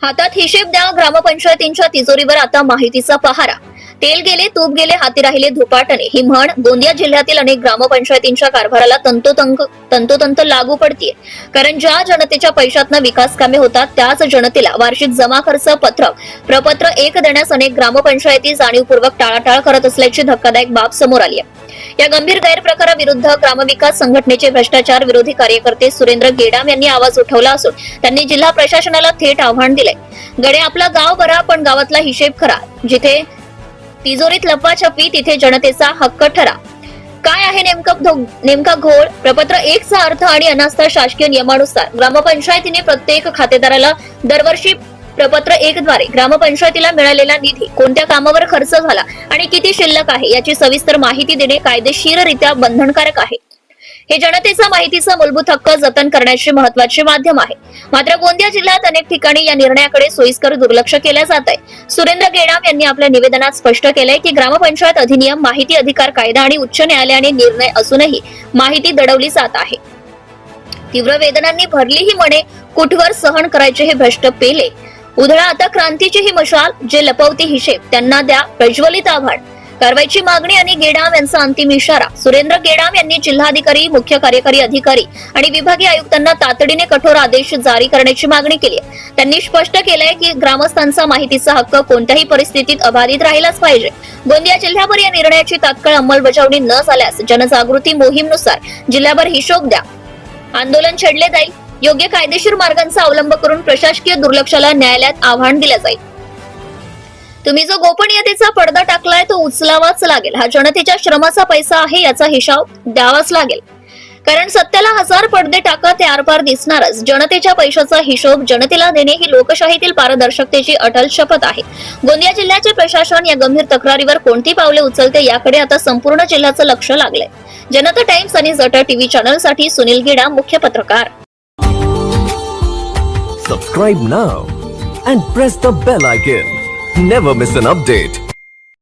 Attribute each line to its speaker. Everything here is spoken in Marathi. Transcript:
Speaker 1: हातात हिशेब द्या, ग्रामपंचायतींच्या तिजोरीवर आता माहितीचा पहारा. तेल गेले, तूप गेले, हाती राहिले धुपाटणे ही म्हण गोंदिया जिल्ह्यातील अनेक ग्रामपंचायतींच्या कारभाराला तंतोतंत लागू पडतीये. कारण ज्या जनतेच्या पैशातनं विकास कामे होतात त्याच जनतेला वार्षिक जमा खर्च प्रपत्र एक देण्यास अनेक ग्रामपंचायती जाणीवपूर्वक टाळाटाळ करत असल्याची धक्कादायक बाब समोर आली आहे. या गंभीर गैरप्रकाराविरुद्ध ग्रामविकास संघटनेचे भ्रष्टाचार विरोधी कार्यकर्ते सुरेंद्र गेडाम यांनी आवाज उठवला असून त्यांनी जिल्हा प्रशासनाला थेट आव्हान दिले. गडे, आपला गाव बरा पण गावातला हिशेब खरा. जिथे तिजोरीत लपवाछपवी तिथे जनतेचा हक्क ठरा. काय आहे नेमका घोळ? प्रपत्र 1 चा अर्थ आणि अनास्था शासकीय नियमानुसार ग्रामपंचायतीने प्रत्येक खातेदाराला दरवर्षी प्रपत्र 1 द्वारे ग्रामपंचायतीला मिळालेला निधी कोणत्या कामावर खर्च झाला आणि किती शिल्लक आहे याची सविस्तर माहिती देणे कायदेशीररित्या बंधनकारक आहे. हे जनतेचा माहितीचा मूलभूत हक्क जतन करण्याचे महत्त्वाचे माध्यम आहे. मात्र गोंदिया जिल्ह्यात अनेक ठिकाणी या निर्णयाकडे सोयीस्कर दुर्लक्ष केले जात आहे. सुरेंद्र गेडाम यांनी आपल्या निवेदनात स्पष्ट केलंय की ग्रामपंचायत अधिनियम, माहिती अधिकार कायदा आणि उच्च न्यायालयाने निर्णय असूनही माहिती दडवली जात आहे. तीव्र वेदनांनी भरली ही मने कुठवर सहन करायचे हे भ्रष्ट पेले. उधळा आता क्रांतीची ही मशाल. जे लपवते हिशेब त्यांना द्या प्रज्वलित आव्हान. कारवाईची मागणी आणि गेडाम यांचा अंतिम इशारा. सुरेंद्र गेडाम यांनी जिल्हाधिकारी, मुख्य कार्यकारी अधिकारी आणि विभागीय आयुक्तांना तातडीने कठोर आदेश जारी करण्याची मागणी केली आहे. त्यांनी स्पष्ट केलंय की ग्रामस्थांचा माहितीचा हक्क कोणत्याही परिस्थितीत अबाधित राहिलाच पाहिजे. गोंदिया जिल्ह्यावर या निर्णयाची तात्काळ अंमलबजावणी न झाल्यास जनजागृती मोहीमनुसार जिल्ह्याभर हिशोब द्या आंदोलन छेडले जाईल. योग्य कायदेशीर मार्गांचा अवलंब करून प्रशासकीय दुर्लक्षाला न्यायालयात आव्हान दिले जाईल. तुम्ही जो गोपनीयतेचा पडदा टाकलाय तो उचलावाच लागेल. हा जनतेच्या श्रमाचा पैसा आहे, याचा हिसाब द्यावाच लागेल. कारण सत्याला 1000 पडदे टाका ते आरपार दिसणारच. जनतेच्या पैशाचा हिशोब जनतेला देणे ही लोकशाहीतील पारदर्शकतेची अटल शपथ आहे. गोंदिया जिल्ह्याचे प्रशासन या गंभीर तक्रारीवर कोणती पावले उचलते याकडे आता संपूर्ण जिल्ह्याचं लक्ष लागलंय. जनता टाइम्स आणि जटा टीव्ही चॅनलसाठी सुनील गेडाम, मुख्य पत्रकार.
Speaker 2: Subscribe now and press the bell icon. Never miss an update.